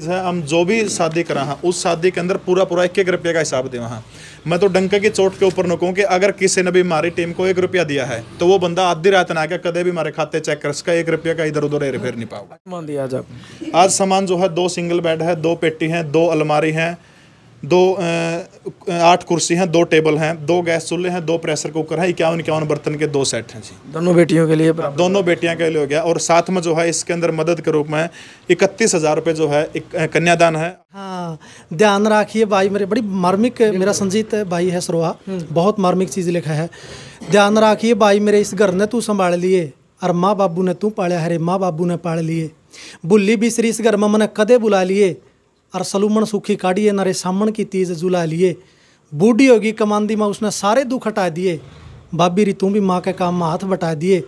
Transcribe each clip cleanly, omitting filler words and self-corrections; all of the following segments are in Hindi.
है हम जो भी शादी करा हाँ उस शादी के अंदर पूरा पूरा 1-1 रुपये का हिसाब दे वहाँ। मैं तो डंके की चोट के ऊपर न कहूँ कि अगर किसी ने भी हमारी टीम को 1 रुपया दिया है तो वो बंदा आधी रात ना आके कदे भी हमारे खाते चेक कर सका, 1 रुपया का इधर उधर हेर फेर नहीं पाओगे। आज सामान जो है 2 सिंगल बेड है, 2 पेटी हैं, 2 अलमारी हैं, 8 कुर्सी हैं, 2 टेबल हैं, 2 गैस चूल्हे हैं, 2 प्रेशर कुकर हैं, 51 बर्तन के 2 सेट हैं जी। दोनों बेटियों के लिए, दोनों बेटियां के लिए हो गया। और साथ में जो है इसके अंदर मदद के रूप में 31,000 रुपये जो है एक कन्यादान है। हाँ, ध्यान रखिए भाई मेरे, बड़ी मार्मिक, मेरा संजीत भाई है सरोहा, बहुत मार्मिक चीज़ लिखा है। ध्यान रखिए भाई मेरे, इस घर ने तू संभाल लिए और माँ बाबू ने तू पाला है रे, माँ बाबू ने पाल लिए। बुल्ली बिसरी इस घर में मैंने कदे बुला लिए और सलूमन सुखी काढ़िए नारे सामन की तीज जुला लिए। बूढ़ी होगी कमांदी माँ उसने सारे दुख हटा दिए, भाभी री तू भी माँ के काम में हाथ बटा दिए।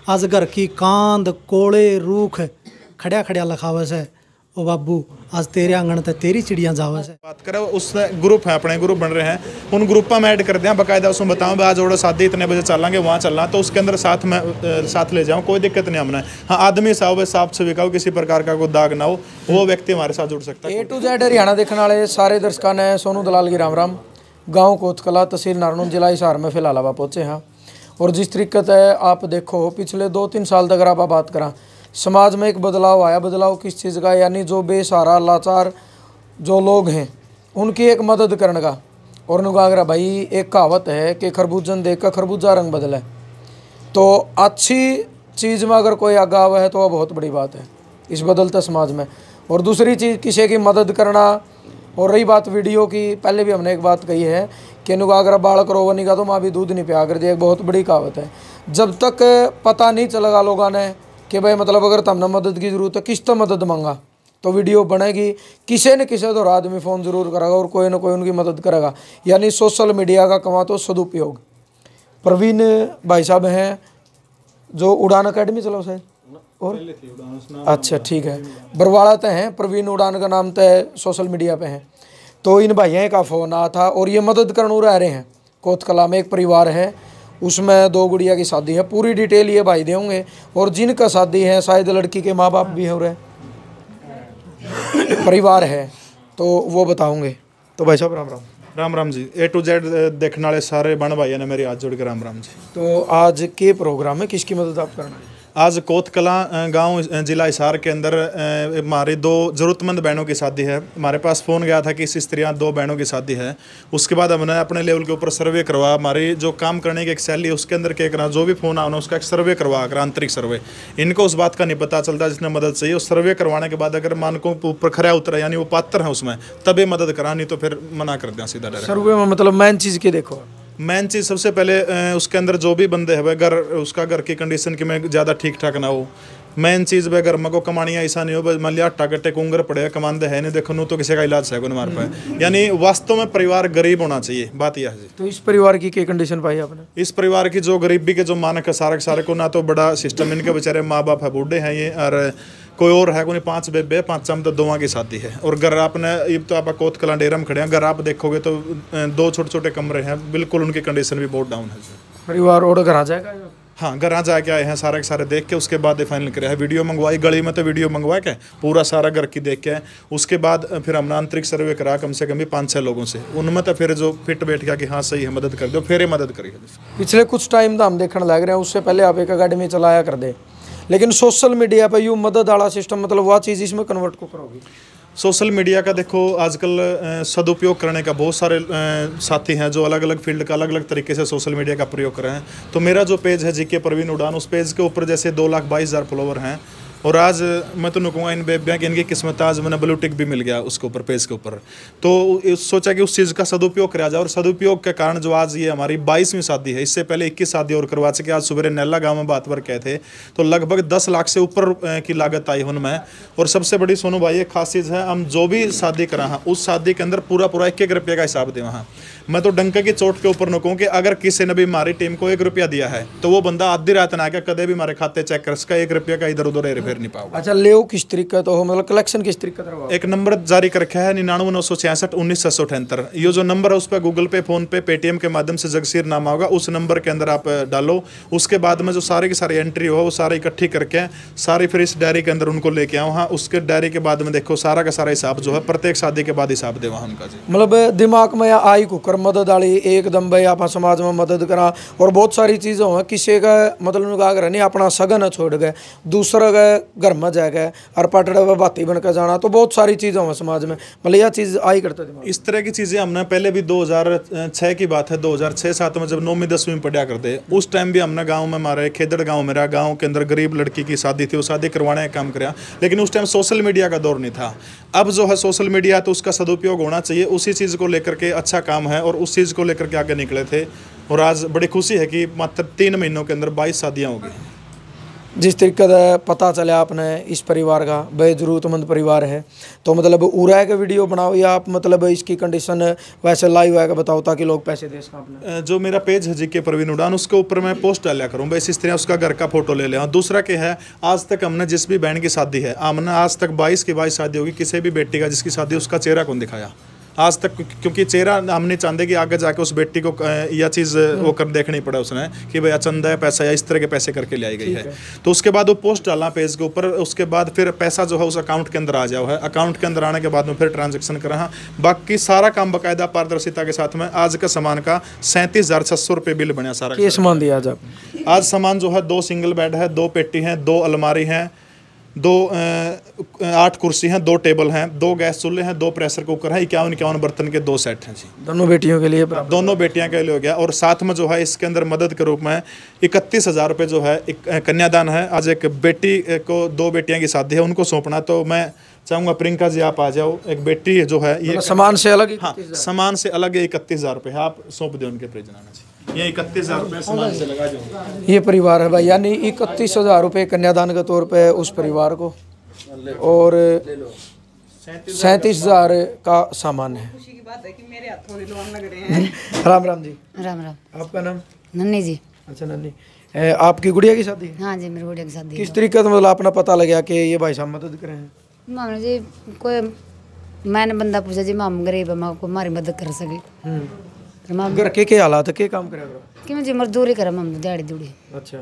आज घर की कांद कोड़े रूख खड़िया खड़िया लखावस है, ओ बाबू आज तेरे आंगन ते तेरी चिड़ियाँ जावस है। बात करें उस ग्रुप है, अपने ग्रुप बन रहे हैं, उन ग्रुपों में ऐड कर दें बाकायदा, उसमें बताऊँ आज जोड़ो शादी इतने बजे चलेंगे वहाँ चलना, तो उसके अंदर साथ ले जाऊँ, कोई दिक्कत नहीं हमने। हाँ, आदमी साफ छवि का किसी प्रकार का कोई दाग ना हो, वो व्यक्ति हमारे साथ जुड़ सकता है। A to Z हरियाणा देखने वाले सारे दर्शकों ने सोनू दलाल की राम राम। गाँव कोतकला, तहसील नारनौल, जिला हिसार में फिलहाल आप पहुँचे हैं। और जिस तरीके से आप देखो पिछले 2-3 साल तक आप बात करा, समाज में एक बदलाव आया। बदलाव किस चीज़ का, यानी जो बेसहारा लाचार जो लोग हैं उनकी एक मदद करने का। और उनका अगर भाई एक कहावत है कि खरबूजन देख कर खरबूजा रंग बदले, तो अच्छी चीज़ में अगर कोई आगा हुआ है तो वह बहुत बड़ी बात है इस बदलते समाज में। और दूसरी चीज़ किसी की मदद करना। और रही बात वीडियो की, पहले भी हमने एक बात कही है कि नुका अगर बालक रोवनी का तो माँ भी दूध नहीं पिया कर दिया, एक बहुत बड़ी कहावत है। जब तक पता नहीं चलेगा लोगों ने कि भाई मतलब अगर तुमने मदद की ज़रूरत है, किस तो मदद मांगा, तो वीडियो बनेगी, किसी न किसी तो आदमी फ़ोन ज़रूर करेगा और कोई ना कोई उनकी मदद करेगा। यानी सोशल मीडिया का कमा तो सदुपयोग। प्रवीण भाई साहब हैं जो उड़ान अकेडमी चलो शायद, और अच्छा ठीक है, बरवाड़ा तो हैं, प्रवीण उड़ान का नाम तो सोशल मीडिया पे है। तो इन भाइयों का फ़ोन आया था और ये मदद करने रह रहे हैं। कोतकला में एक परिवार है, उसमें 2 गुड़िया की शादी है, पूरी डिटेल ये भाई देंगे। और जिनका शादी है शायद लड़की के माँ बाप भी हो रहे परिवार है, तो वो बताऊंगे। तो भाई साहब Ram Ram. Ram Ram ji. A to Z देखने वाले सारे बन भाइयों ने मेरी हाथ जोड़ के राम राम जी। तो आज के प्रोग्राम में किसकी मदद आप करना है? आज कोतकला गांव जिला हिसार के अंदर हमारी 2 ज़रूरतमंद बहनों की शादी है। हमारे पास फ़ोन गया था कि इस स्त्रियाँ 2 बहनों की शादी है। उसके बाद हमने अपने लेवल के ऊपर सर्वे करवा, हमारी जो काम करने की एक शैली है उसके अंदर क्या करना, जो भी फ़ोन आना उसका एक सर्वे करवा कर, आंतरिक सर्वे। इनको उस बात का नहीं पता चलता जिसने मदद चाहिए, उस सर्वे करवाने के बाद अगर मानकों के ऊपर खरा उतरा यानी वो पात्र है उसमें, तभी मदद करा, नहीं तो फिर मना कर दें सीधा डायरेक्ट। सर्वे में मतलब मेन चीज़ की देखो, मेन चीज़ सबसे पहले उसके अंदर जो भी बंदे हैं घर, उसका घर की कंडीशन की में ज़्यादा ठीक ठाक ना हो। मेन चीज़ वह घर में को कमानियाँ ऐसा नहीं हो, मान लिया आटा गट्टे कुंगर पड़े कमांदे है नहीं, देखो नू तो किसी का इलाज है हमारे पास। यानी वास्तव में परिवार गरीब होना चाहिए, बात यह है जी। तो इस परिवार की क्या कंडीशन पाई आपने? इस परिवार की जो गरीबी के जो मानक है सारे को, ना तो बड़ा सिस्टम, इनके बेचारे माँ बाप है बूढ़े हैं ये, और कोई और है कोई 5 बेबे 5 तो 2 की शादी है। और घर आपने ये तो आप कोतकला डेरा में खड़े हैं, घर आप देखोगे तो 2 छोटे कमरे हैं, बिल्कुल उनकी कंडीशन भी बहुत डाउन है। परिवार और घर आ जाएगा? हाँ, घर आ जाके आए हैं, सारे के सारे देख के उसके बाद फाइनल करे है। वीडियो मंगवाई, गली में तो वीडियो मंगवा के पूरा सारा घर की देख के, उसके बाद फिर हमने आंतरिक सर्वे करा कम से कम भी 5-6 लोगों से, उनमें तो फिर जो फिट बैठ गया कि हाँ सही है मदद कर दो, फिर ये मदद करिए। पिछले कुछ टाइम तो हम देखने लग रहे हैं, उससे पहले आप एक अकेडमी चलाया कर दे, लेकिन सोशल मीडिया पर यूँ मदद वाला सिस्टम, मतलब वह चीज़ इसमें कन्वर्ट को करोगी? सोशल मीडिया का देखो आजकल सदुपयोग करने का बहुत सारे साथी हैं जो अलग अलग फील्ड का अलग अलग तरीके से सोशल मीडिया का प्रयोग कर रहे हैं। तो मेरा जो पेज है जीके प्रवीण उड़ान, उस पेज के ऊपर जैसे 2,22,000 फॉलोवर हैं। और आज मैं तो कहूँगा इन बेबियाँ की इनकी किस्मत, आज मैंने ब्लू टिक भी मिल गया उसके ऊपर, पेज के ऊपर। तो सोचा कि उस चीज़ का सदुपयोग करा जाए, और सदुपयोग के कारण जो आज ये हमारी 22वीं शादी है, इससे पहले 21 शादी और करवा चुके। आज सुबह नैला गांव में बात पर कहे थे, तो लगभग 10 लाख से ऊपर की लागत आई उनमें। और सबसे बड़ी सोनू भाई एक खास चीज़ है, हम जो भी शादी करा हाँ उस शादी के अंदर पूरा पूरा 1-1 रुपये का हिसाब दें वहाँ। मैं तो डंके की चोट के ऊपर न कहूँ कि अगर किसी ने भी हमारी टीम को 1 रुपया दिया है तो वो बंदा आधी रात ना आके कदे भी हमारे खाते चेक कर सका, 1 रुपये का इधर उधर हेर फिर नहीं पाओगे। अच्छा, ले किस तरीके तो हो, मतलब कलेक्शन किस तरीके का? एक नंबर जारी कर रखा है 99,966,19,678। ये जो नंबर है उस पर गूगल पे, फोन पे, पेटीएम के माध्यम से जगसीर नामा होगा, उस नंबर के अंदर आप डालो। उसके बाद में जो सारी की सारी एंट्री हो वो सारी इकट्ठी करके सारी फिर इस डायरी के अंदर उनको लेके आओ। हाँ, उसके डायरी के बाद में देखो सारा का सारा हिसाब जो है प्रत्येक शादी के बाद हिसाब दे वहाँ उनका जी। मतलब दिमाग में आई कुकर मदद वाली एकदम भाई आप समाज में मदद करा, और बहुत सारी चीज़ें हो किसी का मतलब उनका अगर नहीं अपना सगन छोड़ गए, दूसरा गए घर में जा गए और पटड़े में बाती बन कर जाना, तो बहुत सारी चीज़ें हो समाज में, मतलब यह चीज़ आई करता दिमाग। इस तरह की चीज़ें हमने पहले भी 2006 की बात है, 2006-07 में जब 9वीं 10वीं में पढ़ा करते, उस टाइम भी हमने गांव में हमारे खेदड़ गांव, मेरा गांव के अंदर गरीब लड़की की शादी थी, वो शादी करवाने का काम कराया। लेकिन उस टाइम सोशल मीडिया का दौर नहीं था। अब जो है सोशल मीडिया, तो उसका सदुपयोग होना चाहिए। उसी चीज़ को लेकर के अच्छा काम है और उस चीज़ को लेकर के आगे निकले थे। और आज बड़ी खुशी है कि मात्र 3 महीनों के अंदर 22 शादियाँ हो गई। जिस तरीके से पता चला आपने इस परिवार का बेजरूरतमंद परिवार है, तो मतलब उरा के वीडियो बनाओ या आप मतलब इसकी कंडीशन वैसे लाइव आएगा बताओ ताकि लोग पैसे दे सकें आपने? जो मेरा पेज है जीके प्रवीण उड़ान, उसके ऊपर मैं पोस्ट डाला करूँ बस इस तरह, उसका घर का फोटो ले लें। दूसरा क्या है, आज तक हमने जिस भी बहन की शादी है, हमने आज तक 22 की 22 शादी होगी, किसी भी बेटी का जिसकी शादी उसका चेहरा कौन दिखाया आज तक, क्योंकि चेहरा हम नहीं चाहते कि आगे जाके उस बेटी को यह चीज़ वो कर देखनी पड़े उसने कि भाई चंदा है पैसा या इस तरह के पैसे करके ले आई गई है। तो उसके बाद वो पोस्ट डालना पेज के ऊपर, उसके बाद फिर पैसा जो है उस अकाउंट के अंदर आ जाओ है, अकाउंट के अंदर आने के बाद में फिर ट्रांजेक्शन करा। हाँ, बाकी सारा काम बाकायदा पारदर्शिता के साथ में। आज का सामान का 37,600 रुपये बिल बना सारा। ये सामान दिया आज आप? आज सामान जो है 2 सिंगल बेड है, 2 पेटी हैं, 2 अलमारी हैं, 8 कुर्सी हैं, 2 टेबल हैं, 2 गैस चूल्हे हैं, 2 प्रेशर कुकर है, 51 बर्तन के 2 सेट हैं जी। दोनों बेटियों के लिए? दोनों बेटियां के लिए हो गया। और साथ में जो है इसके अंदर मदद के रूप में 31,000 रुपये जो है एक कन्यादान है। आज एक बेटी को 2 बेटियां की शादी है, उनको सौंपना, तो मैं चाहूँगा प्रियंका जी आप आ जाओ। एक बेटी जो है ये सामान से अलग? हाँ, सामान से अलग 31,000 रुपये है, आप सौंप दें उनके परिजनों जी। ये 31,000 रुपये सामान से लगा जाओ। ये परिवार है भाई, यानी 31,000 रुपये कन्यादान के तौर पे उस परिवार को, और 37,000 का सामान है। खुशी की बात है कि मेरे हाथों में लोन लग रहे हैं। राम राम जी। राम राम। आपका नाम? नन्नी जी। अच्छा नन्नी, आपकी गुड़िया की शादी है? हाँ जी, मेरी गुड़िया की शादी किस तरीके से मतलब अपना पता लगा कि ये भाई साहब मदद करें? मामले जी कोई मैंने बंदा पूछा जी माम गरीब है, को हमारी मदद कर सके। घर के हालात है, के काम करेगा? कि मैं जी मजदूरी करा मम दिहाड़ी दूड़ी। अच्छा,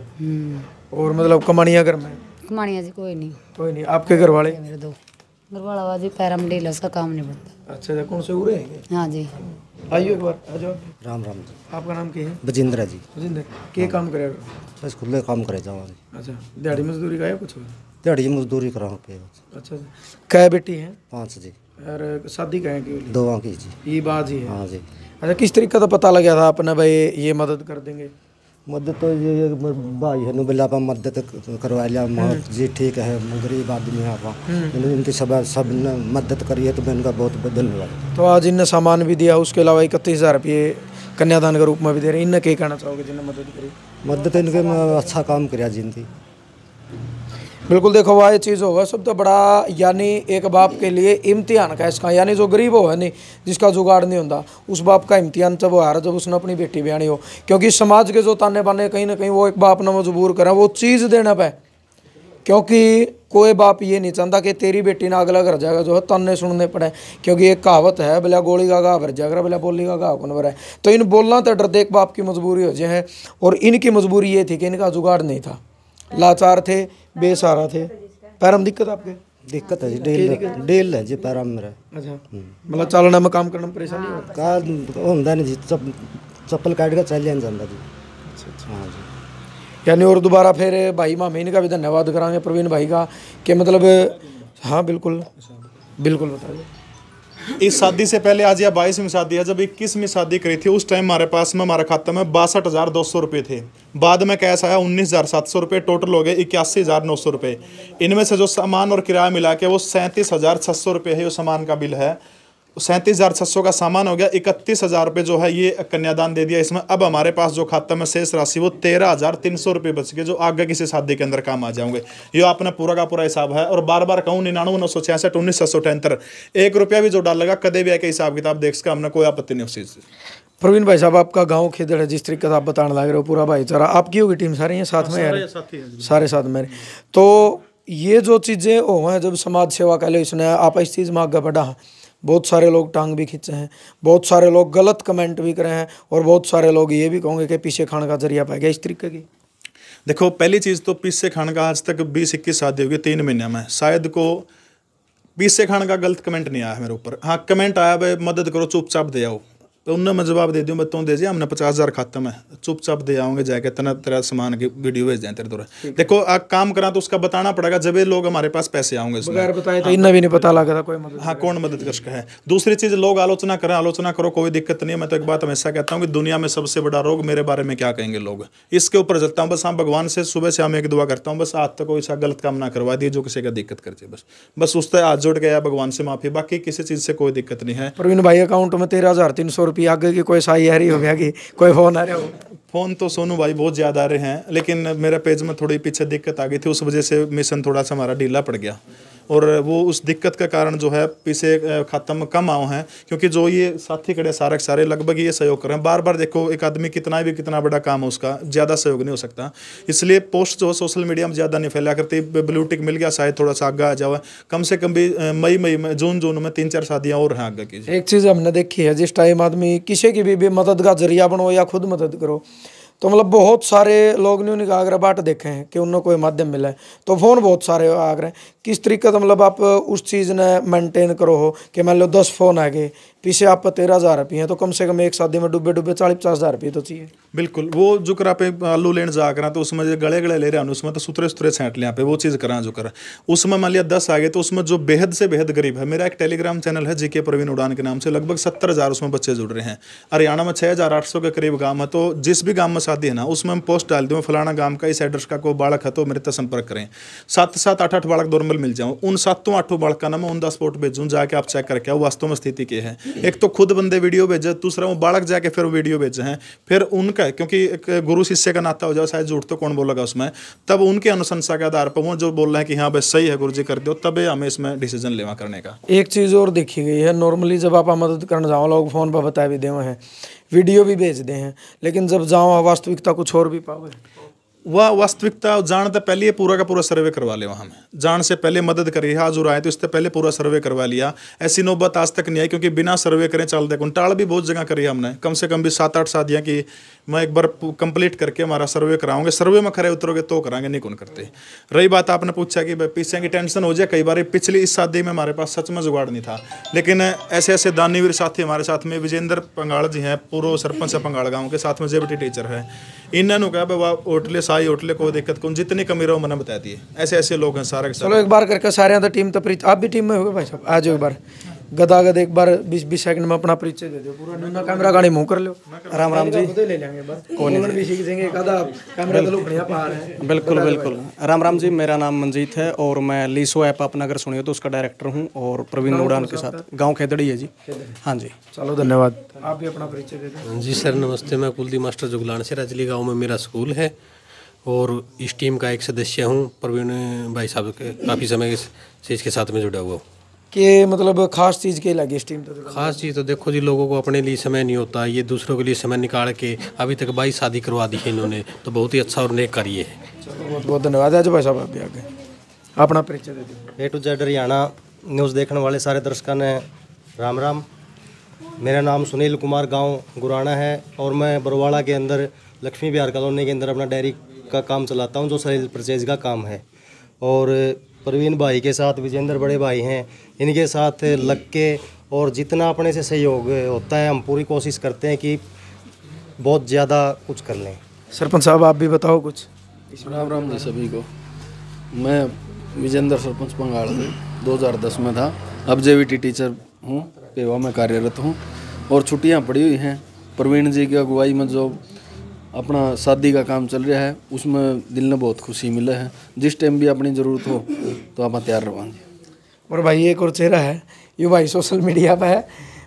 और मतलब कमानियाँ घर में? कमानिया जी कोई नहीं। कोई नहीं। आपके घर वाले? मेरे 2 घर वाला बाजी पैरा में ढीला, उसका काम नहीं बनता। अच्छा, कौन से उड़े हैं? हाँ जी। आइए एक बार आ जाओ। राम राम जी। आपका नाम क्या है? बजिंद्र जी। राजेंद्र, के काम करेगा? बस खुले काम करे जाओ। अच्छा, दिहाड़ी मजदूरी का है कुछ? दिहाड़ी मजदूरी कराओ पे। अच्छा, कै बेटी हैं? 5 जी। और शादी कहाँ की? 2 की जी। ये बात ही है? हाँ जी। अच्छा, किस तरीके का पता लगा था आपने भाई ये मदद कर देंगे? मदद तो ये भाई है नु बिल्ला मदद करवा लिया जी, ठीक है, गरीब आदमी है आप, इनकी सब ने मदद करी है, तो मैं इनका बहुत धन्यवाद। तो आज इनने सामान भी दिया, उसके अलावा 31,000 रुपये कन्यादान के रूप में भी दे रहे हैं। इनने क्या कहना चाहोगे जिन्हें मदद करी? मदद इनके अच्छा काम कराया जिनकी। बिल्कुल, देखो वह चीज़ होगा सब तो बड़ा, यानी एक बाप के लिए इम्तिहान का इसका, यानी जो गरीब हो है नहीं, जिसका जुगाड़ नहीं होता, उस बाप का इम्तिहान तब आ रहा जब उसने अपनी बेटी ब्यानी हो। क्योंकि समाज के जो ताने बाने कहीं ना कहीं वो एक बाप ने मजबूर करा वो चीज़ देना पाए, क्योंकि कोई बाप ये नहीं चाहता कि तेरी बेटी ना अगला घर जाएगा जो है ताने सुनने पड़े। क्योंकि एक कहावत है, बोला गोली का घा भर जाएगा, बोला बोली का घा कौन भरा है। तो इन बोलना तो डरते एक बाप की मजबूरी हो जाए, और इनकी मजबूरी ये थी कि इनका जुगाड़ नहीं था, लाचार थे, बेसहारा थे। पैर में दिक्कत आपके? दिक्कत है जी, डेल है जी पैरा में मेरा। अच्छा, मतलब चलने में काम करने में परेशानी होती? का होंदा नहीं जी, चप्पल काट के चल जाना जाता जी। हाँ जी। यानी और दोबारा फिर भाई मामीन का भी धन्यवाद करांगे प्रवीण भाई का कि मतलब, हाँ बिल्कुल बिल्कुल बताइए। इस शादी से पहले आज या 22वीं शादी है, जब 21वीं शादी करी थी उस टाइम हमारे पास में हमारे खाते में 62,200 रुपये थे। बाद में कैश आया 19,700 रुपये, टोटल हो गए 81,900 रुपये। इनमें से जो सामान और किराया मिला के वो 37,600 रुपये है, जो सामान का बिल है। 37,600 का सामान हो गया, 31,000 रुपये जो है ये कन्यादान दे दिया इसमें। अब हमारे पास जो खाता में शेष राशि वो 13,300 रुपये बच गए, जो आगे किसी शादी के अंदर काम आ जाएंगे। ये आपने पूरा का पूरा हिसाब है। और बार बार कहूँ 99,966,19,678 1 रुपया भी जो डालेगा कदे भी आके हिसाब किताब देख सका, हमने कोई आपत्ति नहीं उस चीज़ से। प्रवीण भाई साहब, आपका गांव खेदड़ है, जिस तरीके से आप बताने लग रहे हो, पूरा भाईचारा आपकी होगी, टीम सारी हैं साथ में यार? सारे साथ में। तो ये जो चीज़ें हो हैं, जब समाज सेवा का लिए इसने आप इस चीज़ में आगे बढ़ा, बहुत सारे लोग टांग भी खींचे हैं, बहुत सारे लोग गलत कमेंट भी करे हैं, और बहुत सारे लोग ये भी कहोगे कि पीछे खाने का जरिया पाएगा इस तरीके की। देखो, पहली चीज़ तो पीछे खाने का आज तक 20-21 शादी होगी 3 महीने में, शायद को पीछे खाने का गलत कमेंट नहीं आया मेरे ऊपर। हाँ, कमेंट आया भाई मदद करो चुपचाप दे आओ, तो उनने मैं जवाब दे दूँ, मैं तुम दे जी हमने 50,000 खाता में चुपचाप दे आऊँगे जाके तेरा सामान की वीडियो भेज दें तेरे द्वारा। देखो काम करा तो उसका बताना पड़ेगा, जब ये लोग हमारे पास पैसे आएंगे बगैर बताए तो इन्हें भी नहीं पता लगा था कोई मदद। हाँ, कौन मदद कर सका है। दूसरी चीज़, लोग आलोचना करें, आलोचना करो, कोई दिक्कत नहीं है। मैं तो एक बात हमेशा कहता हूँ कि दुनिया में सबसे बड़ा रोग मेरे बारे में क्या कहेंगे लोग, इसके ऊपर चलता हूँ। बस हाँ, भगवान से सुबह से हम एक दुआ करता हूँ, बस आज तक कोई सा गलत काम ना करवा दिए जो किसी का दिक्कत करते, बस उस तरह हाथ जोड़ गया भगवान से माफी, बाकी किसी चीज़ से कोई दिक्कत नहीं है। प्रवीण भाई अकाउंट में 13,300 रुपये आगे की कोई साई हो गया कि कोई फोन आ रहा हो? फ़ोन तो सोनू भाई बहुत ज़्यादा आ रहे हैं, लेकिन मेरे पेज में थोड़ी पीछे दिक्कत आ गई थी, उस वजह से मिशन थोड़ा सा हमारा ढीला पड़ गया, और वो उस दिक्कत के कारण जो है पीछे खाता में कम आओ हैं, क्योंकि जो ये साथी खड़े सारे सारे लगभग ये सहयोग कर रहे हैं। बार बार देखो, एक आदमी कितना बड़ा काम है उसका ज़्यादा सहयोग नहीं हो सकता, इसलिए पोस्ट जो है सोशल मीडिया में ज़्यादा नहीं फैला करती। ब्लू टिक मिल गया, शायद थोड़ा सा आगे आ जाओ, कम से कम भी मई में जून में 3-4 शादियाँ और हैं आगे की। एक चीज़ हमने देखी है, जिस टाइम आदमी किसी की भी मदद का जरिया बनो या खुद मदद करो, तो मतलब बहुत सारे लोग ने उनका आग्रह बाट देखे हैं कि उन्हें कोई माध्यम मिला है, तो फ़ोन बहुत सारे आग्रह। किस तरीके से मतलब आप उस चीज़ ने मेंटेन करो हो कि मान लो 10 फ़ोन आ गए, पीछे आप 13,000 रुपये हैं, तो कम से कम एक शादी में डूबे 40-50,000 रुपये तो चाहिए। बिल्कुल, वो जो करा पे आलू लेने जा कर तो उसमें जो गले ले रहे हैं उसमें तो सुतरे छाँट लिया पे वो चीज़ करा जो करा, उसमें मान लिया 10 आ गए, तो उसमें जो बेहद से बेहद गरीब है, मेरा एक टेलीग्राम चैनल है जीके प्रवीण उड़ान के नाम से, लगभग 70,000 उसमें बच्चे जुड़ रहे हैं। हरियाणा में 6,800 के करीब गाँव है, तो जिस भी गाँव में शादी है ना उसमें हम पोस्ट डाल दूँ फलाना गाँव का इस एड्रेस का कोई बालक है तो मेरे तक संपर्क करें। 7-7, 8-8 बालक नॉर्मल मिल जाऊँ, उन 7-8 बालक का ना मैं ऑन द स्पॉट भेजूँ, जाके आप चेक करके आओ वास्तव में स्थिति क्या है। एक तो खुद बंदे वीडियो भेजे, दूसरा वो बालक जाके फिर वीडियो भेजे हैं, फिर उनका, क्योंकि एक गुरु शिष्य का नाता हो जाए, शायद झूठ तो कौन बोलेगा उसमें, तब उनके अनुशंसा के आधार पर वो जो बोल रहे हैं कि हाँ बस सही है गुरु जी कर दो, तब हमें इसमें डिसीजन लेवा करने का। एक चीज़ और देखी गई है, नॉर्मली जब आप मदद करने जाओ लोग फ़ोन पर बता भी दे हैं, वीडियो भी भेज दे हैं, लेकिन जब जाओ वास्तविकता कुछ और भी पाओगे। वह वास्तविकता जानते पहले पूरा का पूरा सर्वे करवा लिया, हमें जान से पहले मदद करी है, हाजुर आए तो इससे पहले पूरा सर्वे करवा लिया। ऐसी नौबत आज तक नहीं आई, क्योंकि बिना सर्वे करें चल दे टाल भी बहुत जगह करी हमने, कम से कम भी 7-8 शादियाँ की मैं एक बार कंप्लीट करके हमारा सर्वे कराऊंगे, सर्वे में खरे उतरोगे तो कराएंगे, नहीं कौन करते। रही बात आपने पूछा कि पीछे की टेंशन हो जाए, कई बार पिछली इस शादी में हमारे पास सच में जुगाड़ नहीं था, लेकिन ऐसे ऐसे दानीवीर साथी हमारे साथ में, विजेंद्र पंगाड़ जी हैं, पूर्व सरपंच है पंगाड़ गाँव के, साथ में जेबटी टीचर है, इन्होंने कहा भाई वाह होटले साई होटले कोई दिक्कत कौन, जितनी कमी रहो मैंने बता दिए। ऐसे ऐसे लोग हैं सारे। चलो एक बार करके सारे तो टीम तो आप भी टीम में हो गए भाई साहब, आज एक बार गदागद एक बार 20 सेकंड में अपना परिचय दे दो पूरा, ना कैमरा गाड़ी मुंह कर लो। राम राम जी, ले लेंगे कौन भी सीख देंगे, कदा कैमरा तो बढ़िया पा रहे हैं। बिल्कुल बिल्कुल। राम राम जी, मेरा नाम मंजीत है और मैं लीसो ऐप अपना अगर सुनिए तो उसका डायरेक्टर हूँ, और प्रवीण उड़ान के साथ गाँव खेदड़ी है जी। हाँ जी, चलो धन्यवाद। आप भी अपना परिचय दे दें। जी सर नमस्ते, मैं कुलदीप मास्टर जुगलान से रजली गाँव में मेरा स्कूल है, और इस टीम का एक सदस्य हूँ। प्रवीण भाई साहब के काफ़ी समय से इसके साथ में जुड़ा हुआ हूँ। कि मतलब खास चीज़ के लगी इस टीम तो? खास चीज़ तो देखो जी, लोगों को अपने लिए समय नहीं होता, ये दूसरों के लिए समय निकाल के अभी तक 22 शादी करवा दी है इन्होंने, तो बहुत ही अच्छा और नेक कार्य है। चलो बहुत बहुत धन्यवाद। आज भाई साहब आप भी आगे अपना परिचय दे दीजिए। A to Z Haryana news देखने वाले सारे दर्शकों ने राम राम। मेरा नाम सुनील कुमार गांव गुराना है, और मैं बरवाड़ा के अंदर लक्ष्मी विहार कॉलोनी के अंदर अपना डेयरी का काम चलाता हूं, जो सेल परचेज का काम है। और प्रवीण भाई के साथ विजेंद्र बड़े भाई हैं, इनके साथ लग के और जितना अपने से सहयोग होता है हम पूरी कोशिश करते हैं कि बहुत ज़्यादा कुछ कर लें। सरपंच साहब आप भी बताओ कुछ। राम राम जी सभी को। मैं विजेंद्र सरपंच पंगाड़ से 2010 में था, अब जेवीटी टीचर हूँ, पेवा में कार्यरत हूँ, और छुट्टियाँ पड़ी हुई हैं। प्रवीण जी की अगुवाई में जो अपना शादी का काम चल रहा है उसमें दिल ने बहुत खुशी मिले है। जिस टाइम भी अपनी ज़रूरत हो तो आप तैयार रहेंगे। और भाई एक और चेहरा है, ये भाई सोशल मीडिया पे है,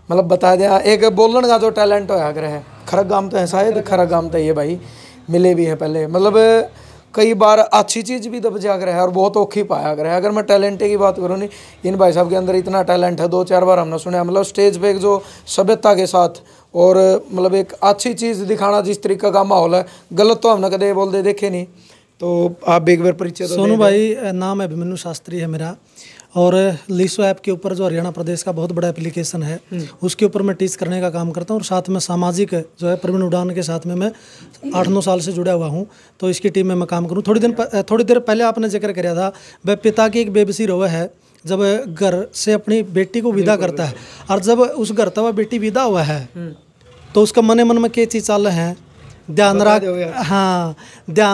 मतलब बता दें एक बोलने का जो टैलेंट हो आग्रह है, खरग गाम तो है, शायद खरग गाम तो ये भाई मिले भी हैं पहले, मतलब कई बार अच्छी चीज़ भी दब जाकर है और बहुत औखी पाया कर है। अगर मैं टैलेंट की बात करूँ नहीं, इन भाई साहब के अंदर इतना टैलेंट है, 2-4 बार हमने सुना, मतलब स्टेज पे एक जो सभ्यता के साथ और मतलब एक अच्छी चीज़ दिखाना, जिस तरीके का माहौल है, गलत तो हमने कदे बोल दे देखे नहीं, तो आप भी एक बार परिचय सोनू भाई नाम है अभिमन्यु शास्त्री है मेरा, और लीसो ऐप के ऊपर जो हरियाणा प्रदेश का बहुत बड़ा एप्लीकेशन है उसके ऊपर मैं टीच करने का काम करता हूँ, और साथ में सामाजिक जो है प्रवीण उड़ान के साथ में मैं 8-9 साल से जुड़ा हुआ हूँ। तो इसकी टीम में मैं काम करूँ। थोड़ी देर पहले आपने जिक्र किया था वह पिता की एक बेबसी रोवे है जब घर से अपनी बेटी को विदा करता है, और जब उस घर तक वह बेटी विदा हुआ है तो उसका मन में क्या चीज़ चल रहे हैं, ध्यान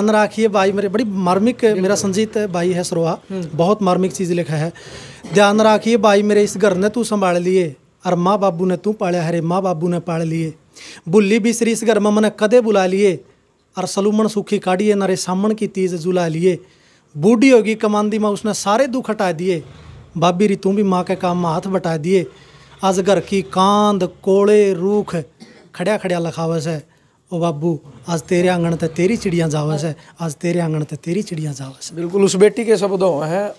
रखिए भाई मेरे, बड़ी मार्मिक, मेरा संजीत भाई है सरोहा, बहुत मार्मिक चीज़ लिखा है। ध्यान रखिए भाई मेरे, इस घर ने तू संभाल लिए, और माँ बाबू ने तू पालिया हरे माँ बाबू ने पाल लिए। बुल्ली बिसरी इस घर में मैंने कदे बुला लिए, और सलूमन सूखी काढ़िए नरे सामन की तीज जुला लिए। बूढ़ी होगी कमांदी माँ उसने सारे दुख हटा दिए, बाबी री तू भी माँ के काम में हाथ बटा दिए। आज घर की कांद कोड़े रूख खड़िया खड़िया लखावस है, ओ बाबू आज तेरे आंगन ते तेरी चिड़ियाँ जावस है, आज तेरे आंगन ते तेरी चिड़ियाँ जावस है। बिल्कुल उस बेटी के शब्दों हैं,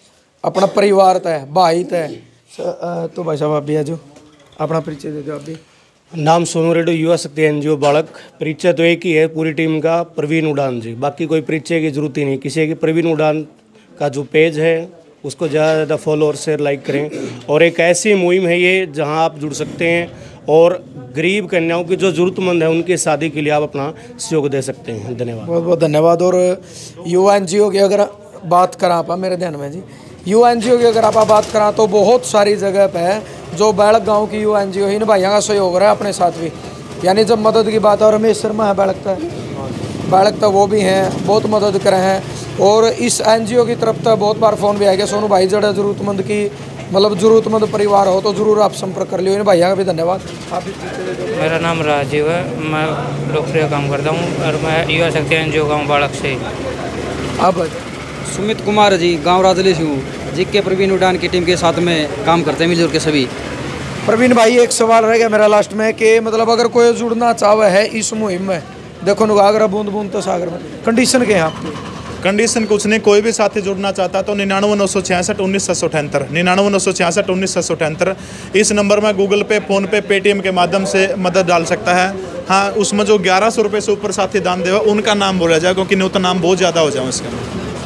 अपना परिवार तय भाई तय। तो भाई साहब आप भी है जो अपना परिचय दे दो। आप भी नाम सोनू रेड्डी, युवा शक्ति एनजीओ बालक। परिचय तो एक ही है पूरी टीम का, प्रवीण उड़ान जी, बाकी कोई परिचय की जरूरत ही नहीं किसी की। प्रवीण उड़ान का जो पेज है उसको ज़्यादा से ज़्यादा फॉलो और शेयर लाइक करें, और एक ऐसी मुहिम है ये जहां आप जुड़ सकते हैं और गरीब कन्याओं की जो ज़रूरतमंद है उनकी शादी के लिए आप अपना सहयोग दे सकते हैं। धन्यवाद, बहुत बहुत धन्यवाद। और युवा एनजीओ की अगर बात करा आप मेरे ध्यान में जी, युवा एनजीओ की अगर आप बात करा तो बहुत सारी जगह पे है जो बैलक गाँव की युवा एनजीओ इन भाइयों का सहयोग हो रहा है अपने साथ भी, यानी जब मदद की बात है। और रमेश शर्मा है बैलक तक वो भी हैं, बहुत मदद करे हैं। और इस एनजीओ की तरफ तक बहुत बार फ़ोन भी आएगा, सोनू भाई जड़ा ज़रूरतमंद की मतलब ज़रूरतमंद परिवार हो तो ज़रूर आप संपर्क कर लियो। इन भैया का भी धन्यवाद। आप मेरा नाम राजीव है, मैं लोकप्रिय काम करता हूँ, और मैं युवा शक्ति एनजीओ गाँव बालक से। अब सुमित कुमार जी, गांव राजली से हूँ, जिसके प्रवीण उड़ान की टीम के साथ में काम करते हैं मिलजुल के सभी। प्रवीण भाई एक सवाल रह गया मेरा लास्ट में कि मतलब अगर कोई जुड़ना चाहे है इस मुहिम में, देखो नुगागर बूंद बूंद तो सागर में, कंडीशन क्या है आपकी? कंडीशन कुछ नहीं, कोई भी साथी जुड़ना चाहता तो 99,966,19,778 99,966,19,778 इस नंबर में गूगल पे, फ़ोन पे, पेटीएम के माध्यम से मदद डाल सकता है। हाँ, उसमें जो 1100 रुपये से ऊपर साथी दान देगा उनका नाम बोला जाए, क्योंकि नहीं तो नाम बहुत ज़्यादा हो जाए इसका।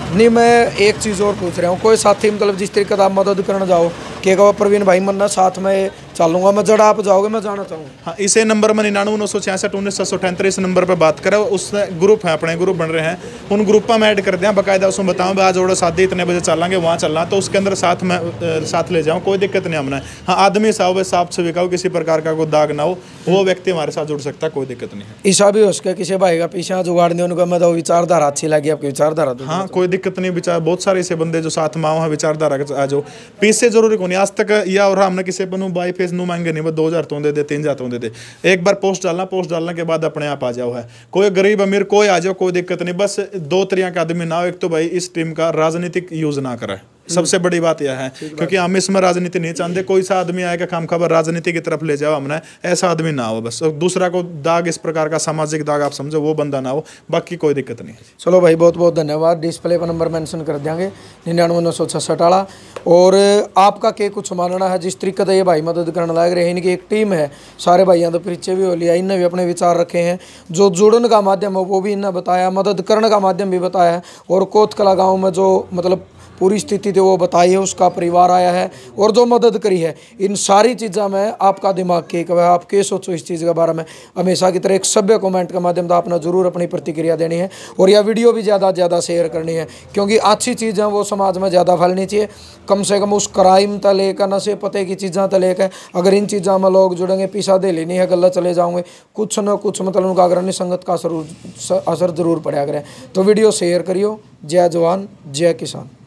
नहीं, मैं एक चीज़ और पूछ रहा हूँ, कोई साथी मतलब जिस तरीके से आप मदद करना जाओ कि प्रवीण भाई मन्ना साथ में चलूँगा मैं, जड़ा आप जाओगे मैं जाना चाहूँ। हाँ, इसे नंबर में 99,966,19,778 इस नंबर पर बात करें। उस ग्रुप है, अपने ग्रुप बन रहे हैं, उन ग्रुप में ऐड कर दें बाकायदा, उसमें बताऊँ भाई आज और शादी इतने बजे चलेंगे वहाँ चलना, तो उसके अंदर साथ ले जाऊँ, कोई दिक्कत नहीं। हमने हाँ आदमी साहब साफ छवि का हो, किसी प्रकार का कोई दाग ना हो, वो व्यक्ति हमारे साथ जुड़ सकता है, कोई दिक्कत नहीं है। ईसा भी हो सके किसी भाई का पीछे जुगाड़ नहीं, उनका मतलब विचारधारा अच्छी लगी आपकी विचारधारा तो? हाँ, कोई दिक्कत नहीं। विचार बहुत सारे ऐसे बंदे जो साथ में है विचारधारा के आज पीछे जरूरी को नहीं आज तक या और हमने किसी पर बाई फेस नू मांगे नहीं, 2000 तो दे दे 3000 तो दे दे, एक बार पोस्ट डालने के बाद अपने आप आ जाओ है। कोई गरीब अमीर कोई आ जाओ, कोई दिक्कत नहीं, बस 2 तरह का आदमी ना हो। एक तो भाई इस टीम का राजनीतिक यूज ना करे, सबसे बड़ी बात यह है, क्योंकि हम इसमें राजनीति नहीं चाहते। कोई सा आदमी आएगा खाम खबर राजनीति की तरफ ले जाओ हमने, ऐसा आदमी ना हो बस। और दूसरा को दाग इस प्रकार का सामाजिक दाग आप समझो वो बंदा ना हो, बाकी कोई दिक्कत नहीं है। चलो भाई, बहुत बहुत धन्यवाद। डिस्प्ले पर नंबर मेंशन कर देंगे 99,966 वाला। और आपका क्या कुछ मानना है जिस तरीके से ये भाई मदद करने लग रहे हैं? इनकी एक टीम है, सारे भाइयों तो परिचय भी हो लिया, इनने भी अपने विचार रखे हैं, जो जुड़न का माध्यम है वो भी इन्हें बताया, मदद करने का माध्यम भी बताया, और कोतकला गाँव में जो मतलब पूरी स्थिति थी वो बताई है, उसका परिवार आया है और जो मदद करी है। इन सारी चीज़ों में आपका दिमाग के आप क्या सोचो इस चीज़ के बारे में? हमेशा की तरह एक सभ्य कमेंट के माध्यम से आपने जरूर अपनी प्रतिक्रिया देनी है, और यह वीडियो भी ज़्यादा से ज़्यादा शेयर करनी है, क्योंकि अच्छी चीज़ें वो समाज में ज़्यादा फैलनी चाहिए। कम से कम उस क्राइम तक लेकर, नशे पते की चीज़ें तक लेकर, अगर इन चीज़ों में लोग जुड़ेंगे, पीछा दे लेनी है, गलत चले जाओगे, कुछ न कुछ मतलब उनका अग्रणी संगत का असर जरूर पड़ा करें। तो वीडियो शेयर करियो। जय जवान जय किसान।